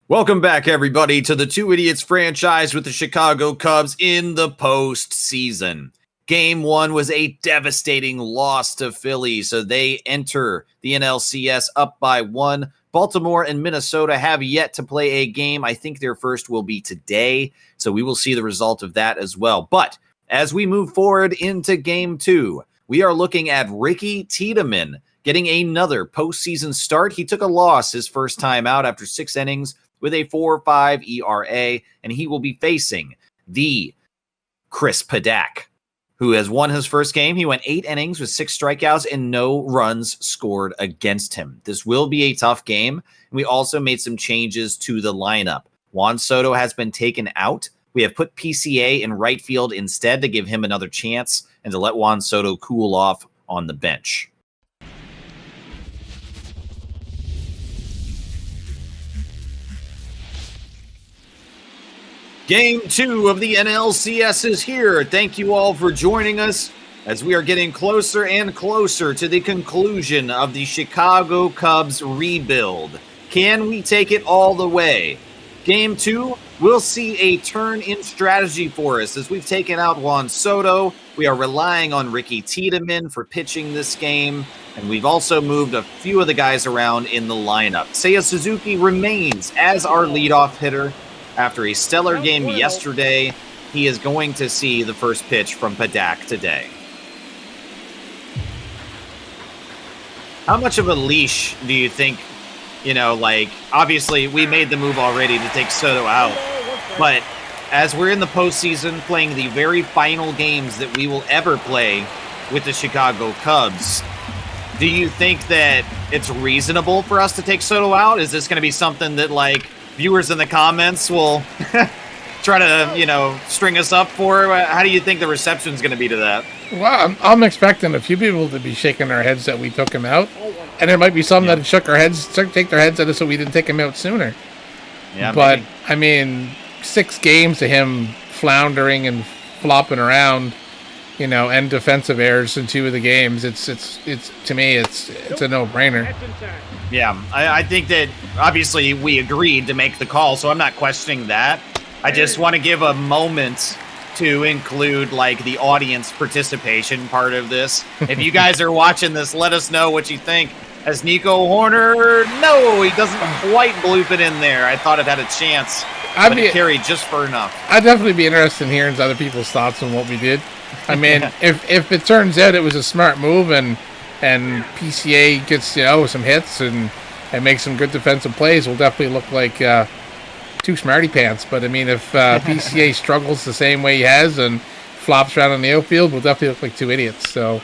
Welcome back, everybody, to the Two Idiots franchise with the Chicago Cubs in the postseason. Game 1 was a devastating loss to Philly, so they enter the NLCS up by 1. Baltimore and Minnesota have yet to play a game. I think their first will be today, so we will see the result of that as well. But as we move forward into Game 2, we are looking at Ricky Tiedemann getting another postseason start. He took a loss his first time out after 6 innings with a 4.5 ERA, and he will be facing the Chris Paddack, who has won his first game. He went 8 innings with 6 strikeouts and no runs scored against him. This will be a tough game, and we also made some changes to the lineup. Juan Soto has been taken out. We have put PCA in right field instead to give him another chance and to let Juan Soto cool off on the bench. Game 2 of the NLCS is here. Thank you all for joining us as we are getting closer and closer to the conclusion of the Chicago Cubs rebuild. Can we take it all the way? Game 2, we'll see a turn in strategy for us as we've taken out Juan Soto. We are relying on Ricky Tiedemann for pitching this game, and we've also moved a few of the guys around in the lineup. Seiya Suzuki remains as our leadoff hitter. After a stellar game yesterday, he is going to see the first pitch from Paddack today. How much of a leash do you think, obviously we made the move already to take Soto out, but as we're in the postseason playing the very final games that we will ever play with the Chicago Cubs, do you think that it's reasonable for us to take Soto out? Is this going to be something that, viewers in the comments will try to, string us up for? How do you think the reception is going to be to that? Well, I'm expecting a few people to be shaking their heads that we took him out, and there might be some that take their heads at us so we didn't take him out sooner. Yeah, but maybe. 6 games of him floundering and flopping around, and defensive errors in 2 of the games. It's to me, it's a no-brainer. Yeah, I think that obviously we agreed to make the call, so I'm not questioning that. I just want to give a moment to include the audience participation part of this. If you guys are watching this, let us know what you think. As Nico Horner, no, he doesn't quite bloop it in there. I thought it had a chance, but it carried just for enough. I'd definitely be interested in hearing other people's thoughts on what we did. If it turns out it was a smart move and PCA gets some hits and makes some good defensive plays, we'll definitely look like 2 smarty pants. But if PCA struggles the same way he has and flops around in the outfield, we'll definitely look like 2 idiots. So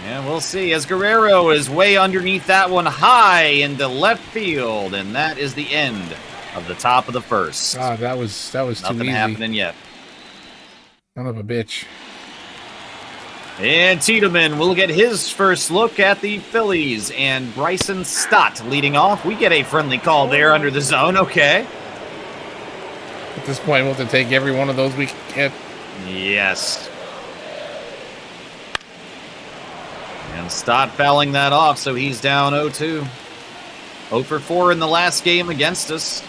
yeah, we'll see. As Guerrero is way underneath that one, high into left field, and that is the end of the top of the first. Ah, that was too easy. Nothing happening yet. Son of a bitch. And Tiedemann will get his first look at the Phillies, and Bryson Stott leading off. We get a friendly call there under the zone. Okay. At this point, we'll have to take every one of those we can get. Yes. And Stott fouling that off, so he's down 0-2. 0 for 4 in the last game against us.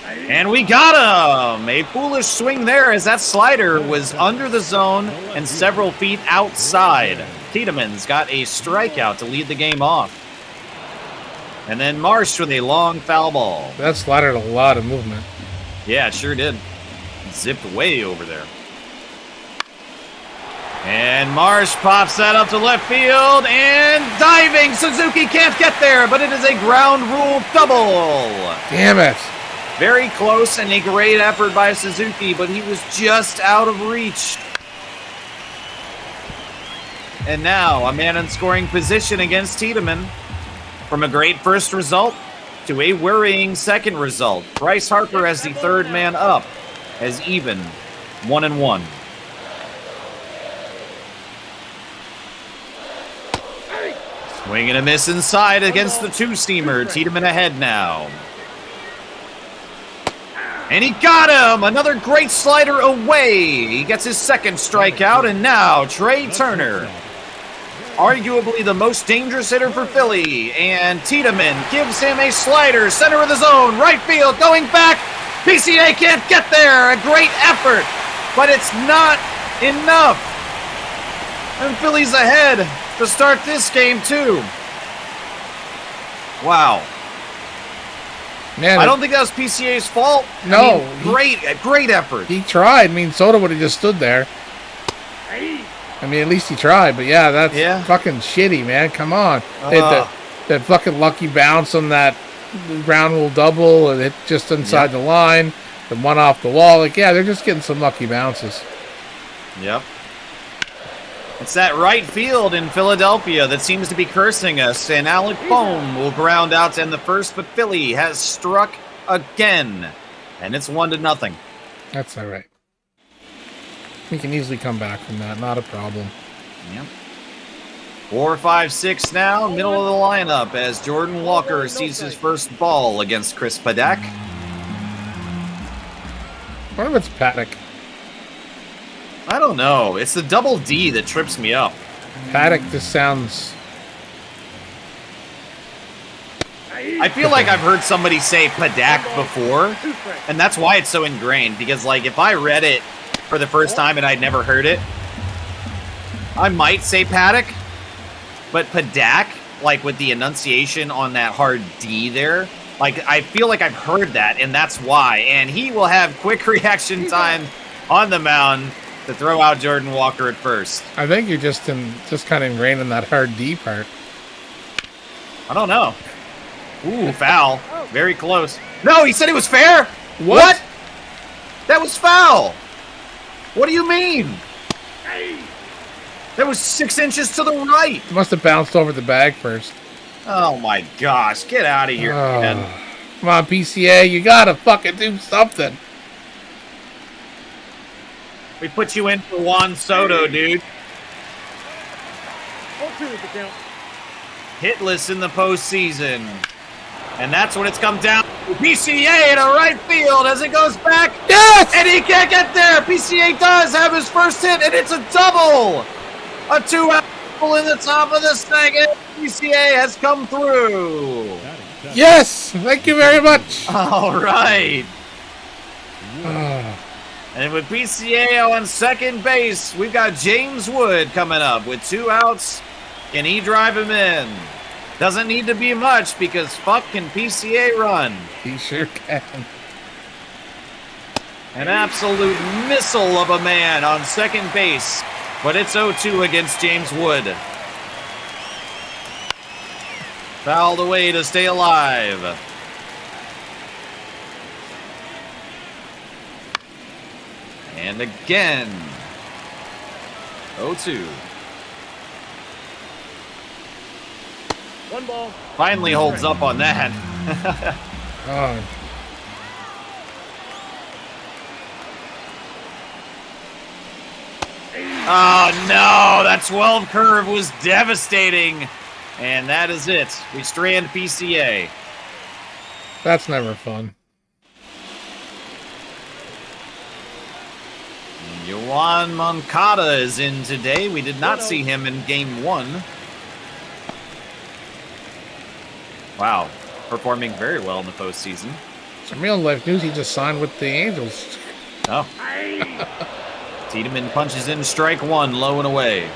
And we got him! A foolish swing there as that slider was under the zone and several feet outside. Tiedemann's got a strikeout to lead the game off. And then Marsh with a long foul ball. That slider had a lot of movement. Yeah, it sure did. Zipped way over there. And Marsh pops that up to left field, and diving! Suzuki can't get there, but it is a ground rule double! Damn it! Very close and a great effort by Suzuki, but he was just out of reach. And now a man in scoring position against Tiedemann. From a great first result to a worrying second result. Bryce Harper as the third man up, as even 1-1. Swing and a miss inside against the two-seamer. Tiedemann ahead now. And he got him! Another great slider away. He gets his second strikeout, and now Trey Turner arguably the most dangerous hitter for Philly. And Tiedemann gives him a slider, center of the zone, right field, going back. PCA can't get there. A great effort, but it's not enough. And Philly's ahead to start this game, too. Wow. Man, I don't think that was PCA's fault. No. Great effort. He tried. I mean, Soto would have just stood there. I mean, at least he tried. But yeah, that's fucking shitty, man. Come on. That fucking lucky bounce on that ground rule double, and it just inside the line. The one off the wall. Like, yeah, they're just getting some lucky bounces. Yep. It's that right field in Philadelphia that seems to be cursing us, and Alec Bohm will ground out to end the first, but Philly has struck again, and it's 1-0. That's all right. We can easily come back from that. Not a problem. Yep. 4, 5, 6 now, middle of the lineup as Jordan Walker sees his first ball against Chris Paddock. I wonder if it's Paddock. I don't know. It's the double D that trips me up. Paddock just sounds... I feel like I've heard somebody say Paddock before, and that's why it's so ingrained, because, like, if I read it for the first time and I'd never heard it, I might say Paddock, but Paddock, like, with the enunciation on that hard D there, like, I feel like I've heard that, and that's why. And he will have quick reaction time on the mound to throw out Jordan Walker at first. I think you're just kind of ingrained in that hard D part. I don't know. Ooh, foul. Very close. No, he said it was fair. What? That was foul. What do you mean? That was 6 inches to the right. It must have bounced over the bag first. Oh my gosh, get out of here, man. Come on, PCA, you gotta fucking do something. We put you in for Juan Soto, dude. Hitless in the postseason. And that's what it's come down to. PCA in a right field as it goes back. Yes! And he can't get there. PCA does have his first hit, and it's a double. A 2-out in the top of the second. PCA has come through. Yes! Thank you very much. All right. And with PCA on second base, we've got James Wood coming up with 2 outs. Can he drive him in? Doesn't need to be much because fucking PCA run. He sure can. An absolute missile of a man on second base. But it's 0-2 against James Wood. Fouled away to stay alive. And again. 0-2. 1 ball. Finally holds up on that. Oh. Oh no, that 12 curve was devastating. And that is it. We strand PCA. That's never fun. Yoan Moncada is in today. We did not see him in game 1. Wow, performing very well in the postseason. Some real life news, he just signed with the Angels. Oh. Tiedemann punches in strike 1, low and away.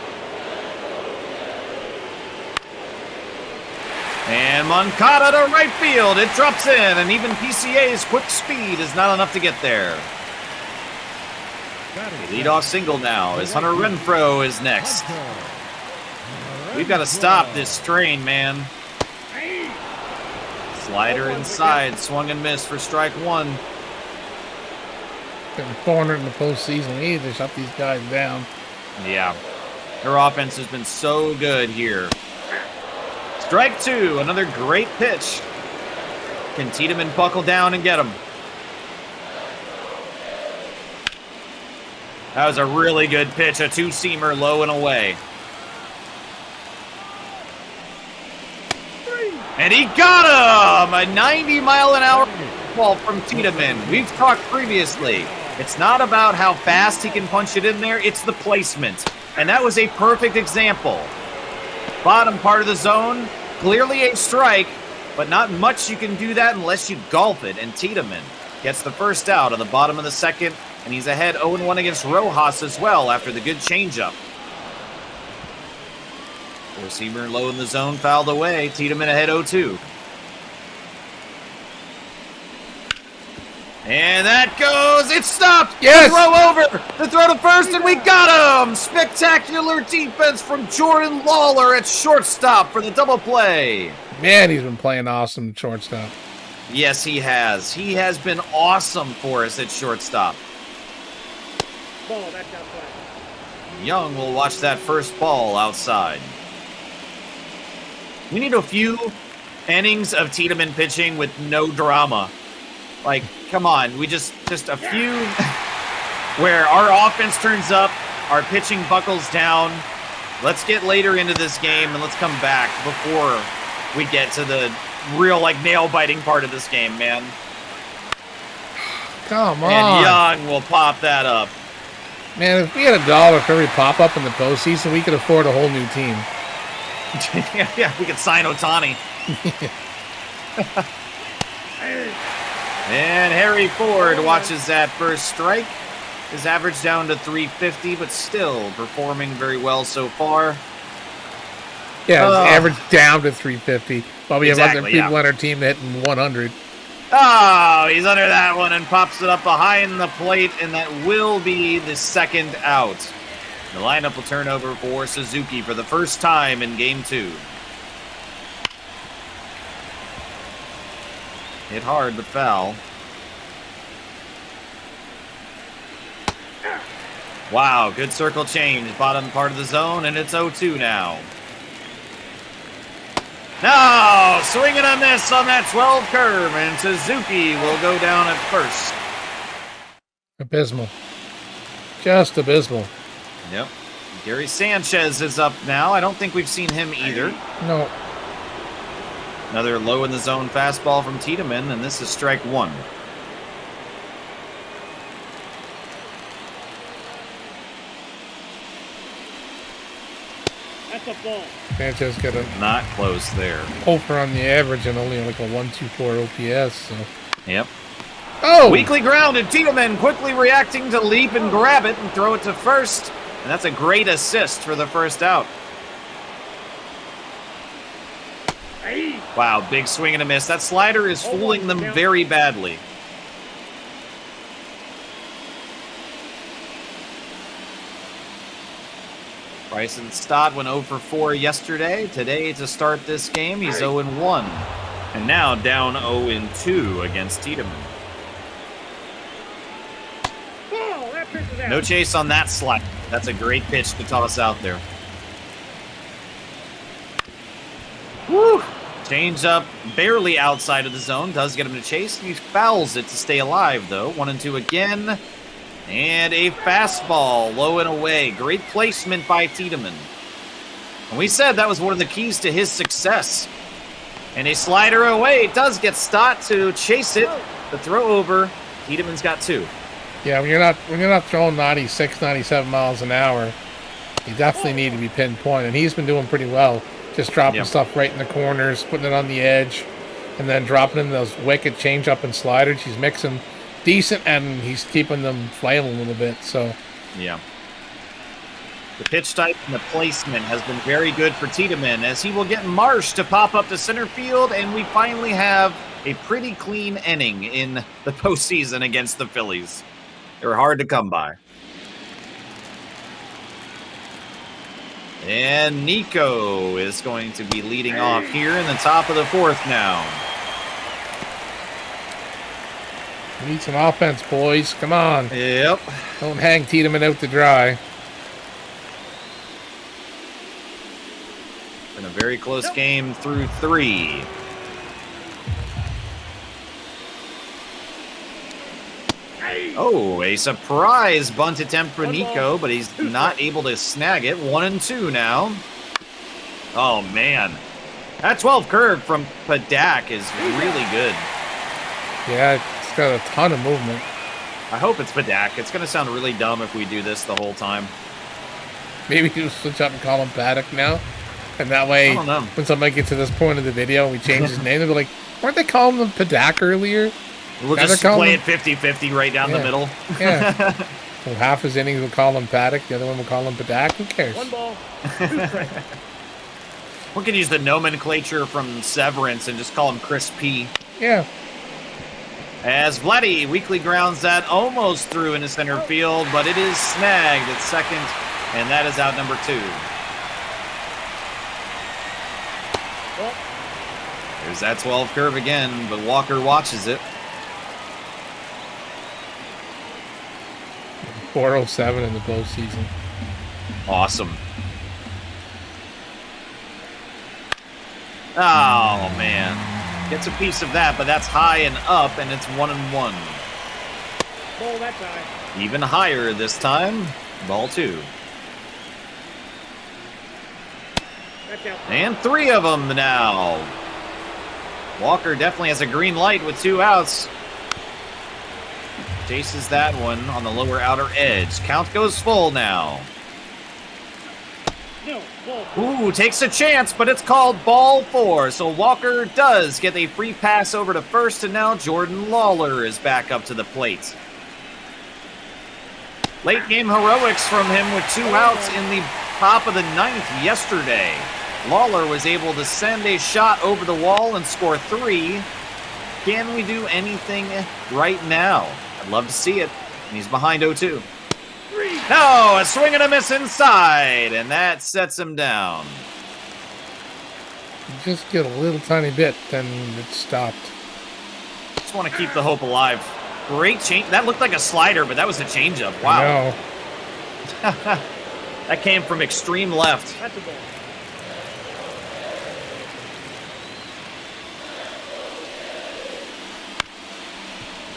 And Moncada to right field. It drops in, and even PCA's quick speed is not enough to get there. Leadoff single now as Hunter Renfroe is next. We've got to stop this strain, man. Slider inside, swung and missed for strike 1. Getting 400 in the postseason. We need to shut these guys down. Yeah. Their offense has been so good here. Strike 2, another great pitch. Can Tiedemann buckle down and get him? That was a really good pitch, a 2-seamer low and away. And he got him! A 90-mile-an-hour ball from Tiedemann. We've talked previously. It's not about how fast he can punch it in there, it's the placement. And that was a perfect example. Bottom part of the zone, clearly a strike, but not much you can do that unless you golf it. And Tiedemann gets the first out on the bottom of the second, and he's ahead 0-1 against Rojas as well after the good changeup. Four-seamer low in the zone, fouled away. Tiedemann ahead 0-2. And that goes. It's stopped. Yes. The throw over. The throw to first, and we got him. Spectacular defense from Jordan Lawler at shortstop for the double play. Man, he's been playing awesome at shortstop. Yes, he has. He has been awesome for us at shortstop. Ball, that's outside. Young will watch that first ball outside. We need a few innings of Tiedemann pitching with no drama. Like, come on, we just a few where our offense turns up, our pitching buckles down. Let's get later into this game and let's come back before we get to the real, like, nail-biting part of this game, man. Come on. And Young will pop that up. Man, if we had $1 for every pop-up in the postseason, we could afford a whole new team. Yeah, we could sign Ohtani. And Harry Ford watches that first strike. His average down to 350, but still performing very well so far. Yeah, his average down to 350. While we have other people on our team hitting 100. Oh, he's under that one and pops it up behind the plate, and that will be the second out. The lineup will turn over for Suzuki for the first time in Game 2. Hit hard, but foul. Wow, good circle change. Bottom part of the zone, and it's 0-2 now. No! Swing and a miss on that 12 curve, and Suzuki will go down at first. Abysmal. Just abysmal. Yep. Gary Sanchez is up now. I don't think we've seen him either. No. Another low in the zone fastball from Tiedemann, and this is strike one. That's a ball. Sanchez got a Not close there. over on the average and only like a 124 OPS. So. Yep. Oh! Weakly grounded. Tiedemann quickly reacting to leap and grab it and throw it to first. And that's a great assist for the first out. Wow, big swing and a miss. That slider is fooling them very badly. Bryson Stott went 0 for 4 yesterday. Today, to start this game, he's 0-1. And now down 0-2 against Tiedemann. No chase on that slide. That's a great pitch to toss out there. Woo! Change up barely outside of the zone. Does get him to chase. He fouls it to stay alive, though. 1-2 again. And a fastball low and away. Great placement by Tiedemann. And we said that was one of the keys to his success. And a slider away. It does get Stott to chase it. The throw over. Tiedemann's got 2. Yeah, when you're not throwing 96, 97 miles an hour, you definitely need to be pinpoint. And he's been doing pretty well. Just dropping stuff right in the corners, putting it on the edge, and then dropping in those wicked change-up and sliders. He's mixing decent, and he's keeping them flailing a little bit. So, yeah. The pitch type and the placement has been very good for Tiedemann, as he will get Marsh to pop up to center field, and we finally have a pretty clean inning in the postseason against the Phillies. They were hard to come by. And Nico is going to be leading off here in the top of the 4th now. We need some offense, boys. Come on. Yep. Don't hang Tiedemann out to dry. Been a very close game through 3. Oh, a surprise bunt attempt for Nico, but he's not able to snag it. 1-2 now. Oh, man. That 12 curve from Padak is really good. Yeah, it's got a ton of movement. I hope it's Padak. It's going to sound really dumb if we do this the whole time. Maybe you switch up and call him Paddock now. And that way, I don't know. when somebody gets to this point of the video and we change his name, they'll be like, weren't they calling him Padak earlier? We'll Now just they're calling play him- it 50-50 right down the Yeah. middle. Yeah. Well, half his innings will call him Paddock, the other one will call him Padak. Who cares? 1 ball, 2 strikes. We could use the nomenclature from Severance and just call him Chris P. Yeah. As Vladdy weakly grounds that almost through into center field, but it is snagged at second, and that is out number 2. Ball. There's that 12 curve again, but Walker watches it. 407 in the postseason. Awesome. Oh, man. Gets a piece of that, but that's high and up, and it's 1-1. Ball, that's high. Even higher this time. Ball 2. That's out. And 3 of them now. Walker definitely has a green light with 2 outs. Chases that one on the lower outer edge. Count goes full now. No, ball. Ooh, takes a chance, but it's called ball 4. So Walker does get a free pass over to first, and now Jordan Lawler is back up to the plate. Late game heroics from him with 2 outs in the top of the 9th yesterday. Lawler was able to send a shot over the wall and score 3. Can we do anything right now? I'd love to see it. And he's behind 0-2. No, a swing and a miss inside, and that sets him down. You just get a little tiny bit, then it stopped. Just want to keep the hope alive. Great change. That looked like a slider, but that was a changeup. Wow. No. That came from extreme left. That's a ball.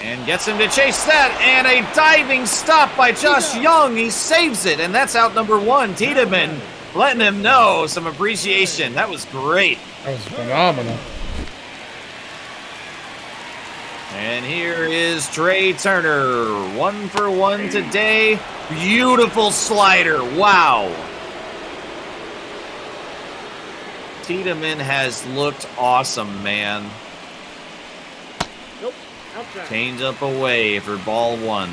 And gets him to chase that, and a diving stop by Josh Young. He saves it, and that's out number 1. Tiedemann letting him know some appreciation. That was great. That was phenomenal. And here is Trey Turner. 1 for 1 today. Beautiful slider. Wow. Tiedemann has looked awesome, man. Nope, outside. Change up away for ball 1.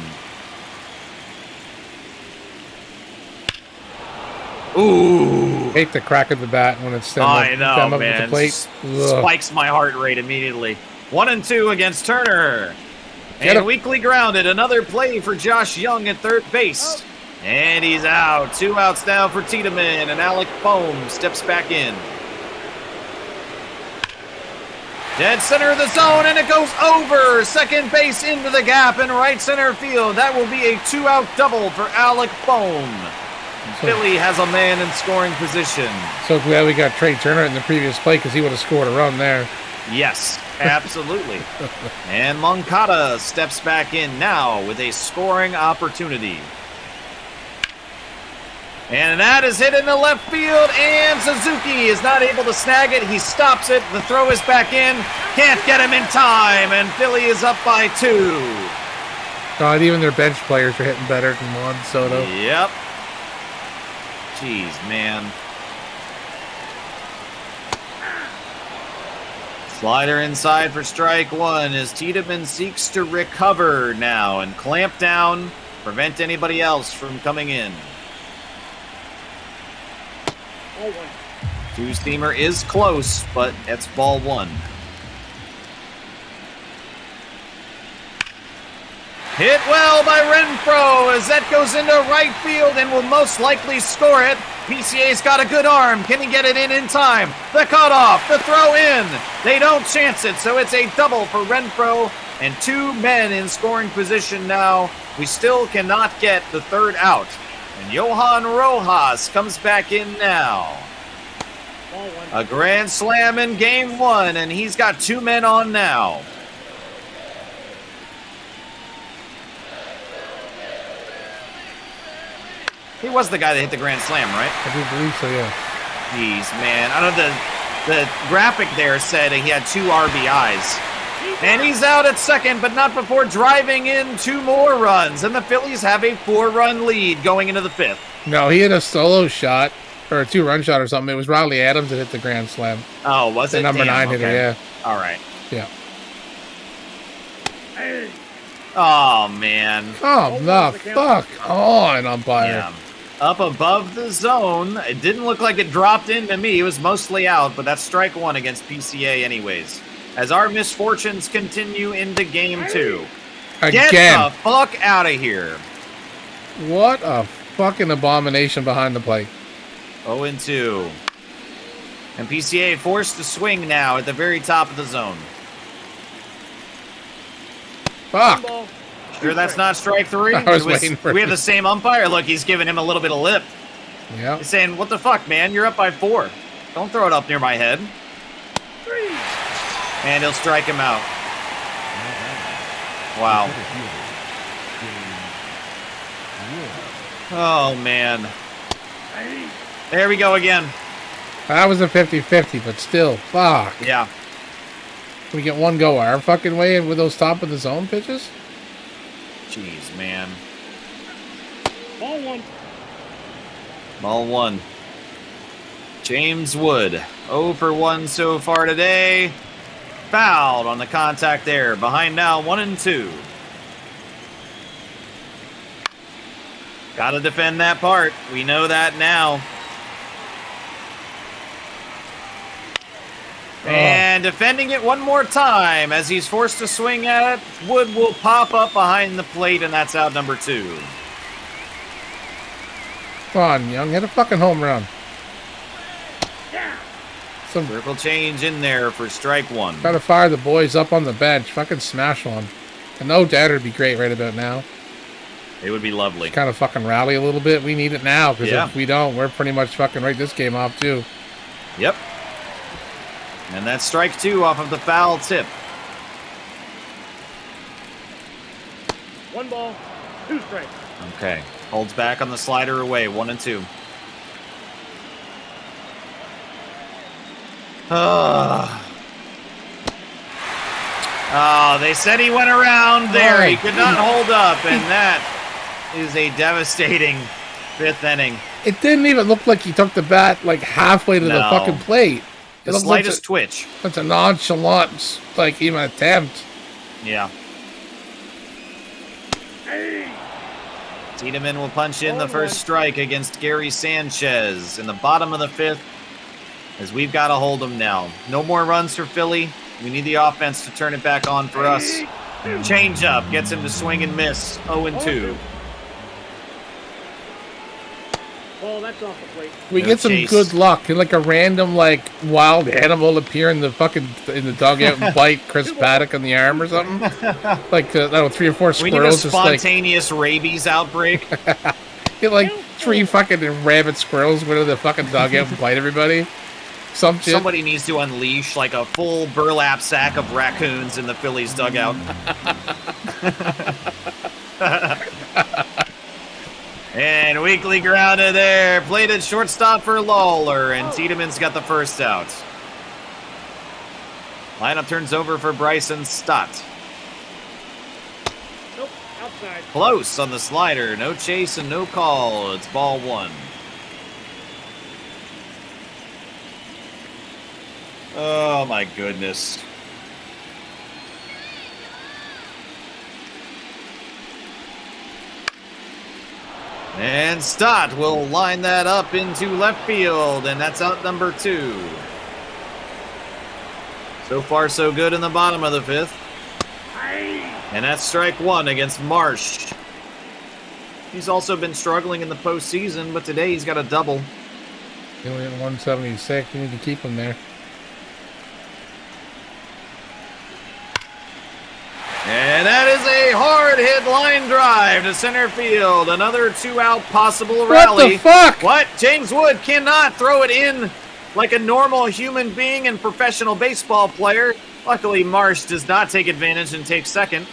Ooh. Hate the crack of the bat when it's them I up, know, them up man. at the plate. Ugh. Spikes my heart rate immediately. 1-2 against Turner. Get And him. weakly grounded. Another play for Josh Young at third base. And he's out. 2 outs now for Tiedemann, and Alec Bohm steps back in. Dead center of the zone, and it goes over second base into the gap in right center field. That will be a 2-out double for Alec Bohm. Philly has a man in scoring position. So glad we got Trey Turner in the previous play because he would have scored a run there. Yes, absolutely. And Moncada steps back in now with a scoring opportunity. And that is hit into left field, and Suzuki is not able to snag it. He stops it. The throw is back in. Can't get him in time, and Philly is up by 2. God, even their bench players are hitting better than Juan Soto. Yep. Jeez, man. Slider inside for strike 1 as Tiedemann seeks to recover now and clamp down, prevent anybody else from coming in. Ball 1. 2-steamer is close, but it's ball 1. Hit well by Renfroe as that goes into right field and will most likely score it. PCA's got a good arm. Can he get it in time? The cutoff, the throw in. They don't chance it, so it's a double for Renfroe and 2 men in scoring position now. We still cannot get the 3rd out. And Johan Rojas comes back in now. Ball 1. A grand slam in game 1, and he's got 2 men on now. He was the guy that hit the grand slam, right? I do believe so, yeah. Jeez, man. I know the graphic there said he had 2 RBIs. And he's out at second, but not before driving in 2 more runs. And the Phillies have a 4-run lead going into the 5th. No, he had a solo shot, or a 2-run shot or something. It was Riley Adams that hit the grand slam. Oh, was The it? number Damn, 9 hitter, okay. yeah. All right. Yeah. Hey. Oh, man. Come the fuck on, umpire. Yeah. Up above the zone. It didn't look like it dropped into me. It was mostly out, but that's strike 1 against PCA anyways. As our misfortunes continue into game 2. Again. Get the fuck out of here. What a fucking abomination behind the plate. 0-2. And PCA forced to swing now at the very top of the zone. Fuck. Ball. Sure that's not strike 3? I was waiting for we it. have the same umpire. Look, he's giving him a little bit of lip. Yeah. He's saying, what the fuck, man? You're up by 4. Don't throw it up near my head. 3. And he'll strike him out. Wow. Oh, man. Hey. There we go again. That was a 50-50, but still, fuck. Yeah. We get one go our fucking way with those top of the zone pitches? Jeez, man. Ball 1. Ball 1. James Wood. 0 for 1 so far today. Fouled on the contact there. Behind now, 1-2. Gotta defend that part. We know that now. And defending it one more time as he's forced to swing at it. Wood will pop up behind the plate, and that's out number 2. Come on, Young, hit a fucking home run. Yeah. Some Circle change in there for strike 1. Gotta fire the boys up on the bench. Fucking smash one. And no doubt it'd be great right about now. It would be lovely. Kind of fucking rally a little bit. We need it now, because Yeah. if we don't, we're pretty much fucking write this game off too. Yep. And that's strike 2 off of the foul tip. 1 ball. 2 strikes. Okay. Holds back on the slider away. 1-2. Oh, they said he went around there. He could not hold up, and that is a devastating 5th inning. It didn't even look like he took the bat like halfway to the No. fucking plate. It The looked like slightest twitch. that's a nonchalant, like, even attempt. Yeah. Hey. Tiedemann will punch in the first strike against Gary Sanchez in the bottom of the 5th, as we've got to hold him now. No more runs for Philly. We need the offense to turn it back on for us. Change up gets him to swing and miss. 0-2. Ball, that's off the plate. We No get some chase. good luck, and like a random like wild animal appear in the dugout and bite Chris Paddock on the arm or something. Like I don't know, 3 or 4 We need a squirrels just like spontaneous rabies outbreak. get like 3 fucking rabid squirrels go to the fucking dugout and bite everybody. Some shit. Somebody needs to unleash like a full burlap sack of raccoons in the Phillies dugout. And weakly grounded there. Played at shortstop for Lawler, and Tiedemann's got the first out. Lineup turns over for Bryson Stott. Nope. Outside. Close on the slider. No chase and no call. It's ball 1. Oh my goodness. And Stott will line that up into left field, and that's out number 2. So far, so good in the bottom of the 5th. And that's strike 1 against Marsh. He's also been struggling in the postseason, but today he's got a double. He only hit 176. You need to keep him there. And that is a hard hit line drive to center field. Another 2-out possible rally. What the fuck? What? James Wood cannot throw it in like a normal human being and professional baseball player. Luckily, Marsh does not take advantage and take second.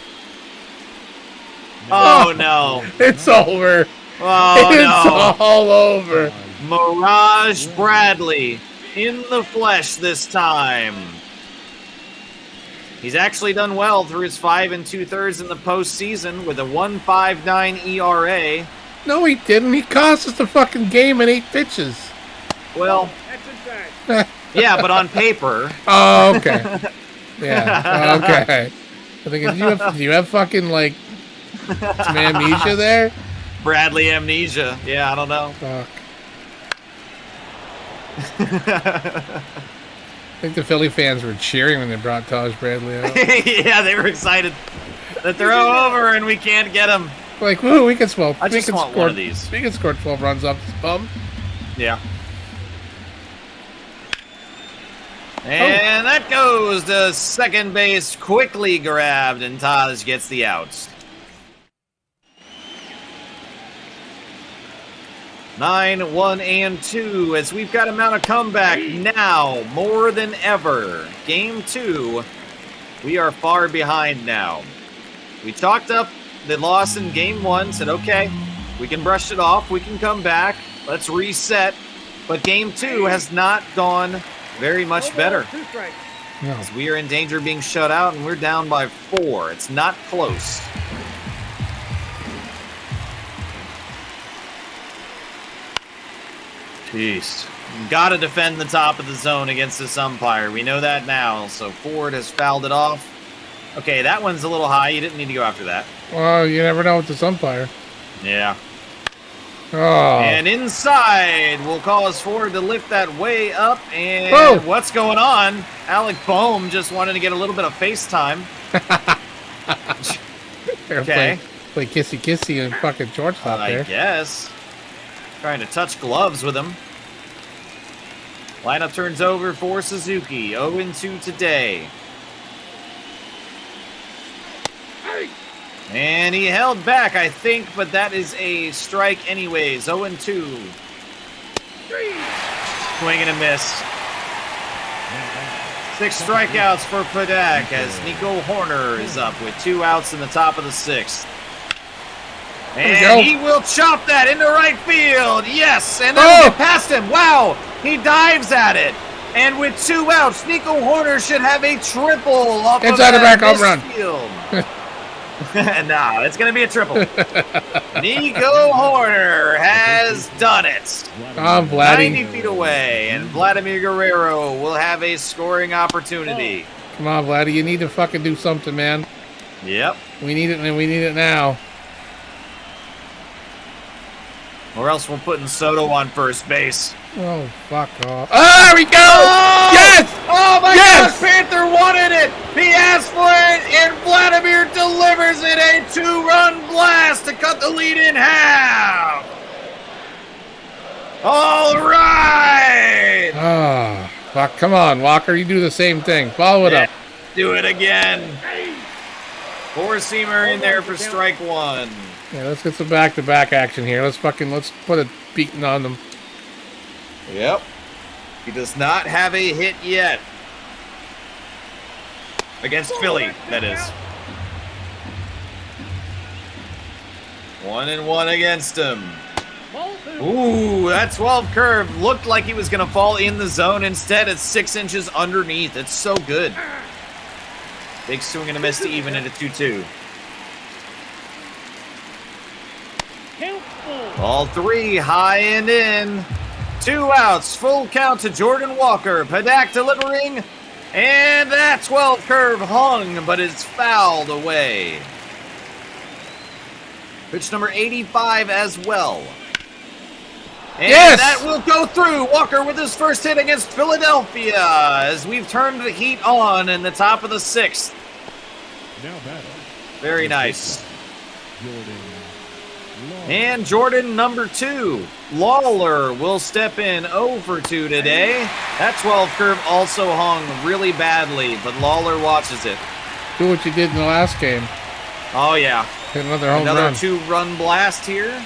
Oh, no. It's over. Oh, It's no. all over. Mirage Bradley in the flesh this time. He's actually done well through his 5 2/3 in the postseason with a 1.59 ERA. No, he didn't. He cost us the fucking game in 8 pitches. Well, That's inside. yeah, but on paper. Oh, okay. Yeah. Okay. I think do you have fucking like some amnesia there? Bradley amnesia. Yeah, I don't know. Fuck. I think the Philly fans were cheering when they brought Taj Bradley out. Yeah, they were excited. The throw over and we can't get him. Like, woo, we can score. I just want one of these. We can score 12 runs off this bum. Yeah. And that goes to second base, quickly grabbed, and Taj gets the outs. 9, 1, and 2, as we've got to mount a comeback now, more than ever. Game 2, we are far behind now. We chalked up the loss in Game 1, said, okay, we can brush it off, we can come back, let's reset. But Game 2 has not gone very much better. 2 strikes. No. As we are in danger of being shut out, and we're down by 4. It's not close. Jeez. Got to defend the top of the zone against this umpire. We know that now. So Ford has fouled it off. Okay, that one's a little high. You didn't need to go after that. Well, you never know with this umpire. Yeah. Oh. And inside will cause Ford to lift that way up. And Whoa. What's going on? Alec Boehm just wanted to get a little bit of FaceTime. Okay. Play kissy kissy and fucking shortstop I there. guess. Trying to touch gloves with him. Lineup turns over for Suzuki. 0-2 today. And he held back, I think, but that is a strike anyways. 0-2. Swing and a miss. 6 strikeouts for Padak as Nico Horner is up with 2 outs in the top of the 6th. And he will chop that into right field. Yes, and that'll get past him. Wow, he dives at it. And with 2 outs, Nico Horner should have a triple off Inside the back home run. Field. No, it's going to be a triple. Nico Horner has done it. Oh, Vladdy. 90 feet away, and Vladimir Guerrero will have a scoring opportunity. Come on, Vladdy. You need to fucking do something, man. Yep. We need it, and we need it now. Or else we're putting Soto on first base. Oh, fuck off. Oh, there we go! Oh! Yes! Oh my Yes! gosh, Panther wanted it! He asked for it, and Vladimir delivers it, a 2-run blast to cut the lead in half! All right! Oh, fuck. Come on, Walker. You do the same thing. Follow it up. Do it again. 4-seamer in there for strike 1. Yeah, let's get some back-to-back action here. Let's put a beating on them. Yep. He does not have a hit yet. Against Philly, that is. 1-1 against him. Ooh, that 12 curve looked like he was going to fall in the zone. Instead, it's 6 inches underneath. It's so good. Big swing and a miss to even it at 2-2. All 3 high and in. 2 outs, full count to Jordan Walker. Padak delivering, and that 12 curve hung, but it's fouled away. Pitch number 85 as well. And yes! That will go through. Walker with his first hit against Philadelphia as we've turned the heat on in the top of the 6th. Very nice. And Jordan, number 2. Lawler will step in 0 for 2 today. That 12 curve also hung really badly, but Lawler watches it. Do what you did in the last game. Oh, yeah. Hit another home run. Another 2-run blast here.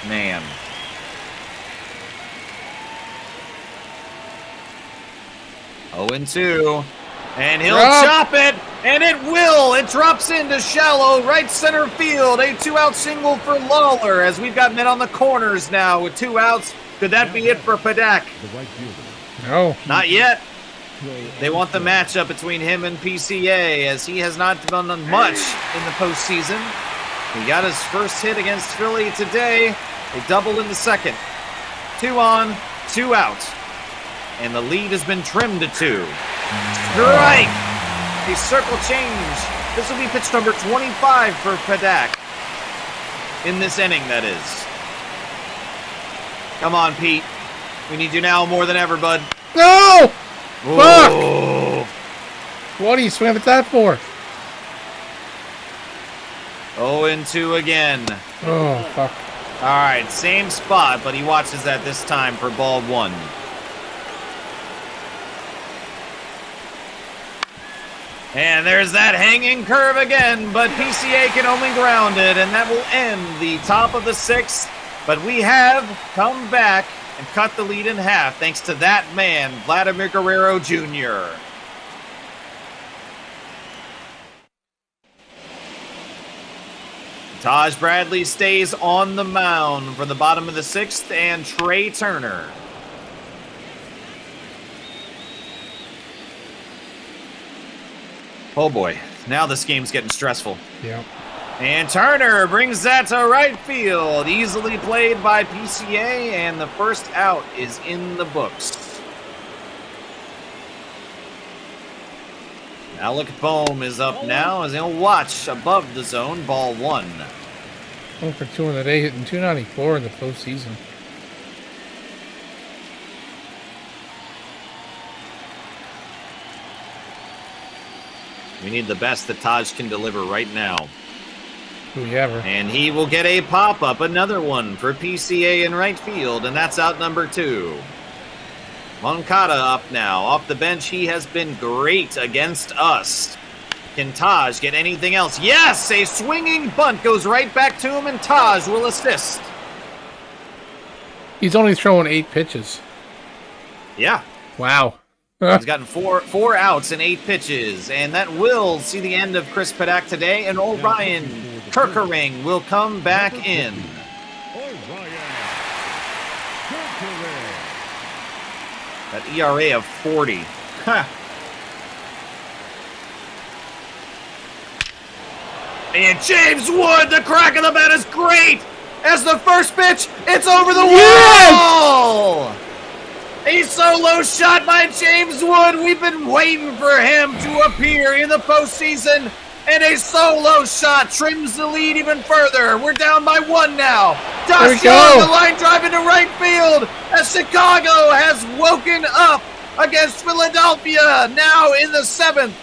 Man. Oh, 0-2. And he'll chop it, and it will. It drops into shallow right center field. A 2-out single for Lawler as we've got men on the corners now with 2 outs. Could that be it for Padak? No. Not yet. They want the matchup between him and PCA as he has not done much in the postseason. He got his first hit against Philly today. A double in the 2nd. 2 on, 2 out. And the lead has been trimmed to 2. Strike! A circle change. This will be pitch number 25 for Padak. In this inning, that is. Come on, Pete. We need you now more than ever, bud. No! Fuck! Ooh. What are you swinging at that for? 0-2 again. Oh, fuck. All right, same spot, but he watches that this time for ball 1. And there's that hanging curve again, but PCA can only ground it, and that will end the top of the 6th. But we have come back and cut the lead in half thanks to that man, Vladimir Guerrero Jr. Taj Bradley stays on the mound for the bottom of the 6th, and Trey Turner. Oh boy, now this game's getting stressful. Yep. And Turner brings that to right field. Easily played by PCA, and the first out is in the books. Alec Boehm is up now as he'll watch above the zone, ball 1. 1 for 2 in the day, hitting 294 in the postseason. We need the best that Taj can deliver right now. Whoever. And he will get a pop-up, another one for PCA in right field, and that's out number 2. Moncada up now. Off the bench, he has been great against us. Can Taj get anything else? Yes! A swinging bunt goes right back to him, and Taj will assist. He's only throwing 8 pitches. Yeah. Wow. He's gotten four outs in 8 pitches, and that will see the end of Chris Padak today, and Orion Kerkering will come back in. That ERA of 40. Huh. And James Wood, the crack of the bat is great! As the first pitch, it's over the wall! A solo shot by James Wood. We've been waiting for him to appear in the postseason. And a solo shot trims the lead even further. We're down by 1 now. Dusty on the line drive into right field as Chicago has woken up against Philadelphia now in the 7th.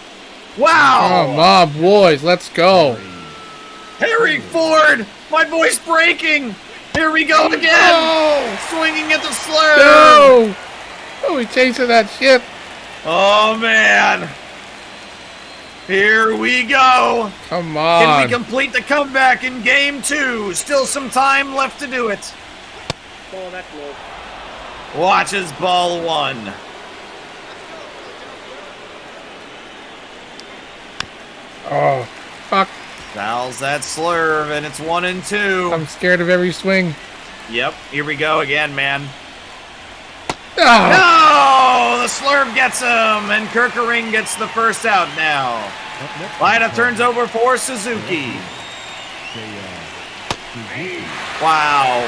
Wow. Come on, boys. Let's go. Harry Ford, my voice breaking. Here we go again. No. Swinging at the slur. No. Oh, he's chasing that shit. Oh, man. Here we go. Come on. Can we complete the comeback in game 2? Still some time left to do it. Ball, that's low. Watches ball 1. Oh, fuck. Fouls that slurve, and it's 1-2. I'm scared of every swing. Yep, here we go again, man. Oh. No! The slurve gets him, and Kerkering gets the first out now. Lineup turns over for Suzuki. Wow.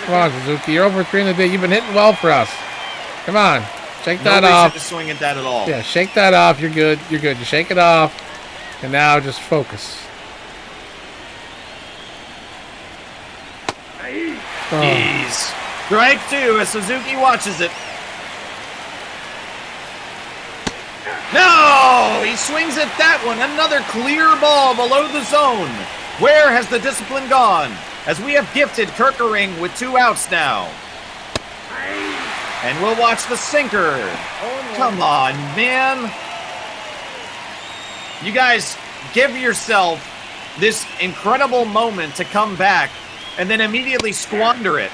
Come on, Suzuki. You're over 3 in the day. You've been hitting well for us. Come on. Shake that off. Nobody should swing at that at all. Yeah, shake that off. You're good. You're good. You shake it off. And now just focus. Oh. Jeez. Strike 2 as Suzuki watches it. No! He swings at that one. Another clear ball below the zone. Where has the discipline gone? As we have gifted Kerkering with 2 outs now. And we'll watch the sinker. Come on, man. You guys give yourself this incredible moment to come back and then immediately squander it.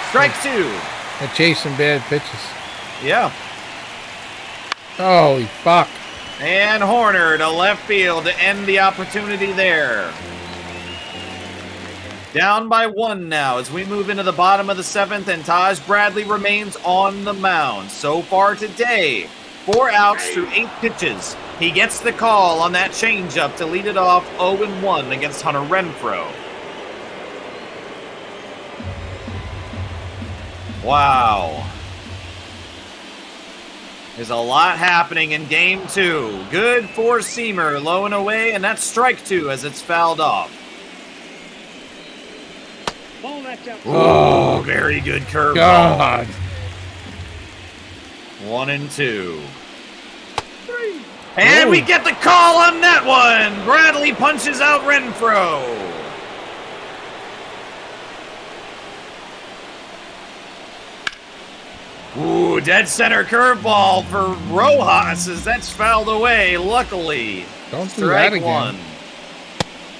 Strike 2. They're chasing bad pitches. Yeah. Holy fuck. And Horner to left field to end the opportunity there. Down by 1 now as we move into the bottom of the 7th, and Taj Bradley remains on the mound. So far today, 4 outs through 8 pitches. He gets the call on that changeup to lead it off 0-1 against Hunter Renfroe. Wow. There's a lot happening in game 2. Good four-seamer, low and away, and that's strike 2 as it's fouled off. Ball that's out. Oh, very good curveball. God. 1-2. And we get the call on that one. Bradley punches out Renfroe. Ooh, dead center curveball for Rojas as that's fouled away, luckily. Don't do that again.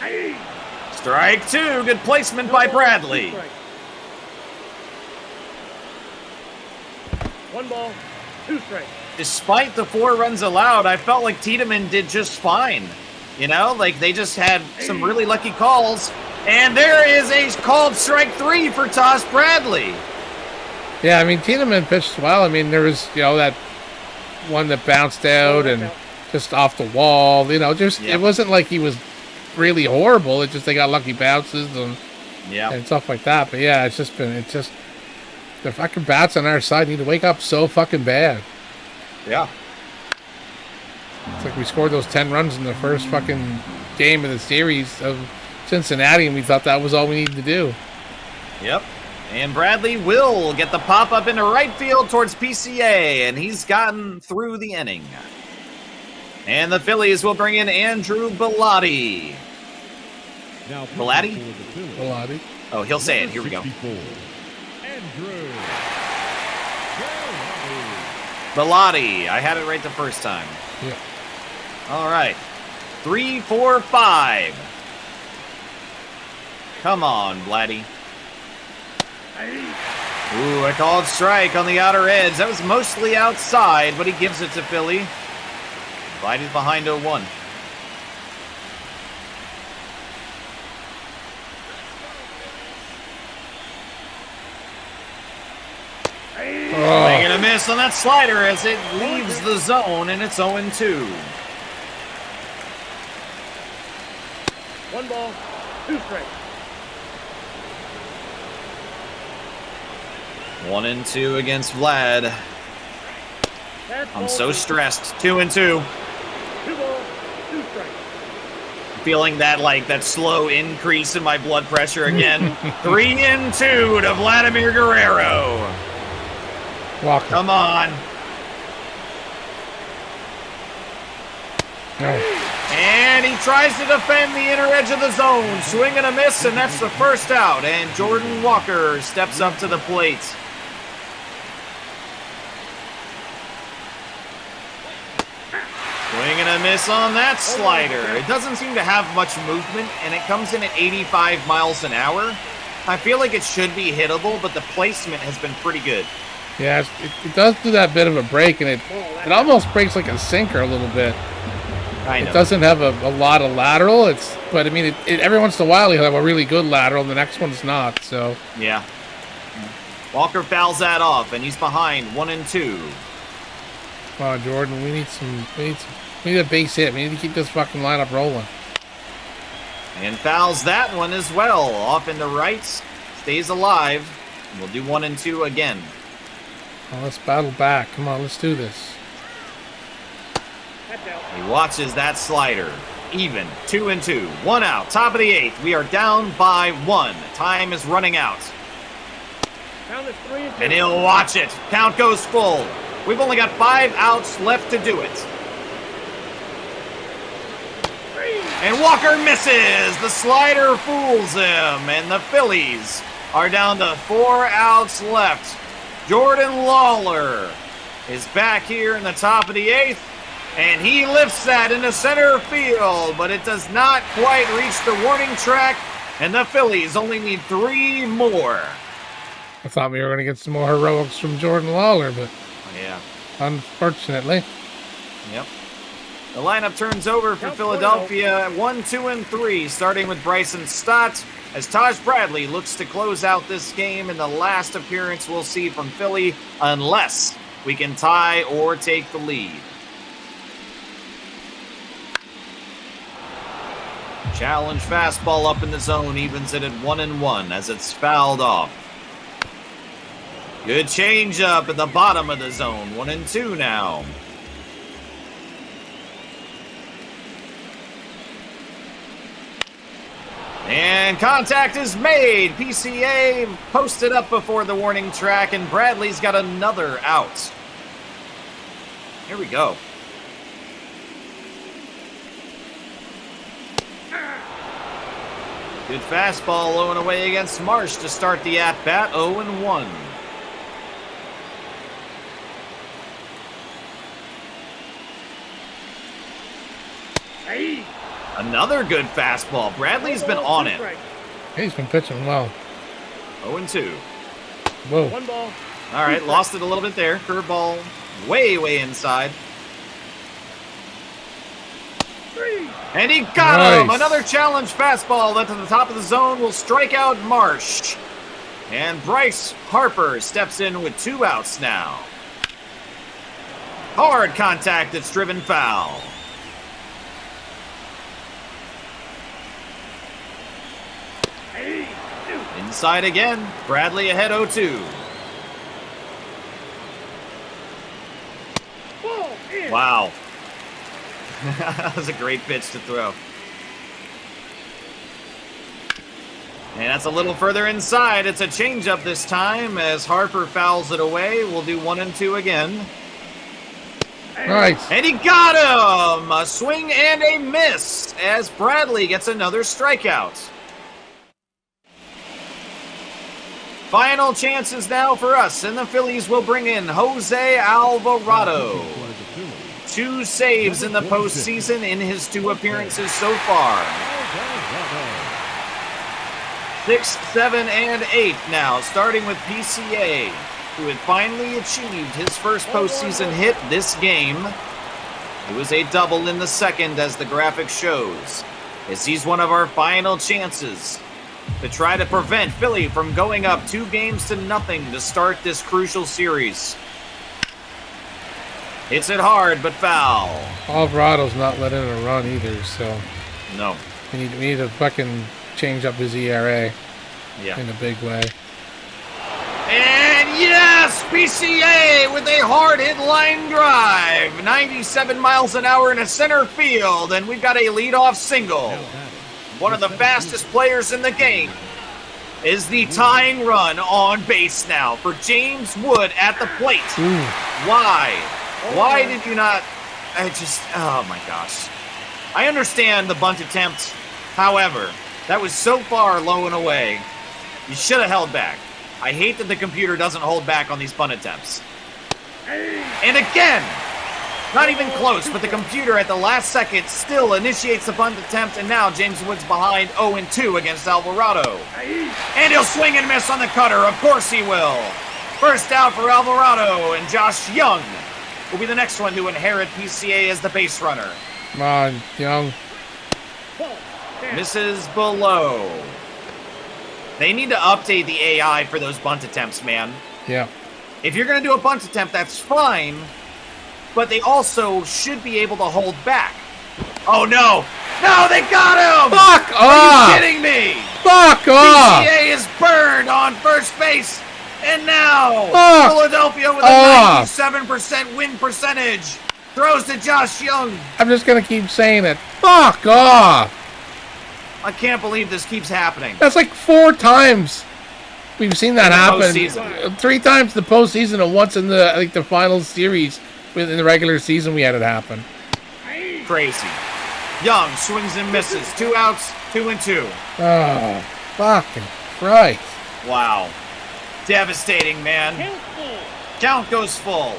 1. Strike 2, good placement by Bradley. 1 ball, 2 strikes. Despite the 4 runs allowed, I felt like Tiedemann did just fine. You know, like they just had some really lucky calls. And there is a called strike 3 for Toss Bradley. Yeah, I mean, Tiedemann pitched well. I mean, there was, that one that bounced out and just off the wall. It wasn't like he was really horrible. It's just they got lucky bounces and stuff like that. But yeah, it's just the fucking bats on our side need to wake up so fucking bad. Yeah. It's like we scored those 10 runs in the first fucking game of the series of Cincinnati, and we thought that was all we needed to do. Yep. And Bradley will get the pop-up into right field towards PCA, and he's gotten through the inning. And the Phillies will bring in Andrew Bellotti. Bellotti? Bellotti. Oh, he'll say it. Here we go. Andrew Bellotti. I had it right the first time. Yeah. All right. 3, 4, 5. Come on, Blatty. Ooh, a called strike on the outer edge. That was mostly outside, but he gives it to Philly. Blatty's behind 0-1. Making a miss on that slider as it leaves the zone, and it's 0-2. 1 ball, 2 strikes. 1-2 against Vlad. I'm so stressed. 2-2. 2 balls, 2 strikes. Feeling that slow increase in my blood pressure again. 3-2 to Vladimir Guerrero. Walker. Come on. No. And he tries to defend the inner edge of the zone. Swing and a miss, and that's the first out. And Jordan Walker steps up to the plate. Swing and a miss on that slider. It doesn't seem to have much movement, and it comes in at 85 miles an hour. I feel like it should be hittable, but the placement has been pretty good. Yeah, it does do that bit of a break, and it almost breaks like a sinker a little bit. It doesn't have a lot of lateral. But I mean, every once in a while he'll have a really good lateral, and the next one's not. So yeah, Walker fouls that off, and he's behind 1-2. Come on, Jordan, we need a base hit. We need to keep this fucking lineup rolling. And fouls that one as well. Off into right, stays alive. We'll do 1-2 again. Oh, let's battle back. Come on, let's do this. He watches that slider. Even. 2-2. 1 out. Top of the 8th. We are down by 1. Time is running out. And he'll watch it. Count goes full. We've only got 5 outs left to do it. And Walker misses. The slider fools him. And the Phillies are down to 4 outs left. Jordan Lawler is back here in the top of the 8th. And he lifts that into center field, but it does not quite reach the warning track, and the Phillies only need 3 more. I thought we were going to get some more heroics from Jordan Lawler, but yeah, unfortunately. Yep. The lineup turns over for Philadelphia, 1, 2, and 3, starting with Bryson Stott, as Taj Bradley looks to close out this game in the last appearance we'll see from Philly, unless we can tie or take the lead. Challenge fastball up in the zone, evens it at 1-1 as it's fouled off. Good change up at the bottom of the zone. 1-2 now. And contact is made. PCA posted up before the warning track, and Bradley's got another out. Here we go. Good fastball low and away against Marsh to start the at-bat. 0-1. Hey. Another good fastball. Bradley's been on it. He's been pitching well. 0-2. Whoa. 1 ball. All right, lost it a little bit there. Curveball way inside. 3. And he got him! Nice. Another challenge fastball that to the top of the zone will strike out Marsh. And Bryce Harper steps in with 2 outs now. Hard contact that's driven foul. Hey. Inside again. Bradley ahead 0-2. Ball in. Wow. That was a great pitch to throw. And that's a little further inside. It's a changeup this time as Harper fouls it away. We'll do 1-2 again. Nice. And he got him! A swing and a miss as Bradley gets another strikeout. Final chances now for us, and the Phillies will bring in Jose Alvarado. 2 saves in the postseason in his 2 appearances so far. 6, 7, and 8 now, starting with PCA, who had finally achieved his first postseason hit this game. It was a double in the second, as the graphic shows, as he's one of our final chances to try to prevent Philly from going up 2-0 to start this crucial series. Hits it hard, but foul. Alvarado's not letting it run either, so No. we need to fucking change up his ERA Yeah. in a big way. And yes, PCA with a hard hit line drive. 97 miles an hour in a center field, and we've got a leadoff single. One of the fastest players in the game is the tying run on base now for James Wood at the plate. Ooh. Why? Why did you not? Oh my gosh. I understand the bunt attempt. However, that was so far low and away. You should have held back. I hate that the computer doesn't hold back on these bunt attempts. And again, not even close, but the computer at the last second still initiates the bunt attempt, and now James Wood's behind 0-2 against Alvarado. And he'll swing and miss on the cutter. Of course he will. First out for Alvarado, and Josh Young will be the next one to inherit PCA as the base runner. Come on, Young. Misses below. They need to update the AI for those bunt attempts, man. Yeah. If you're going to do a bunt attempt, that's fine, but they also should be able to hold back. Oh, no. No, they got him! Fuck Are off! you kidding me? Fuck off! PCA is burned on first base, and now Fuck Philadelphia with a off! 97% win percentage throws to Josh Young. I'm just gonna keep saying it. Fuck off! I can't believe this keeps happening. That's like 4 times we've seen that happen. Postseason. 3 times in the postseason and once in the final series. In the regular season, we had it happen. Crazy. Young swings and misses. 2 outs, 2-2. Oh, fucking Christ. Wow. Devastating, man. Count goes full.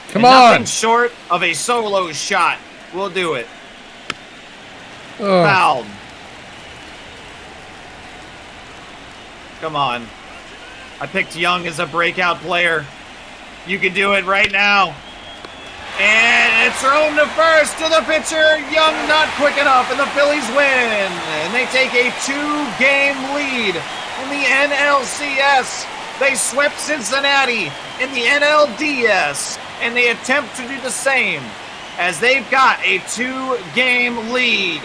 Come And on. nothing short of a solo shot will do it. Ugh. Fouled. Come on. I picked Young as a breakout player. You can do it right now. And it's thrown to first to the pitcher. Young not quick enough, and the Phillies win. And they take a 2-game lead in the NLCS. They swept Cincinnati in the NLDS, and they attempt to do the same as they've got a 2-game lead.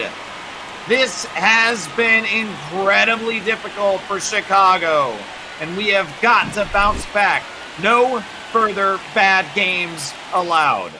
This has been incredibly difficult for Chicago, and we have got to bounce back No further bad games allowed.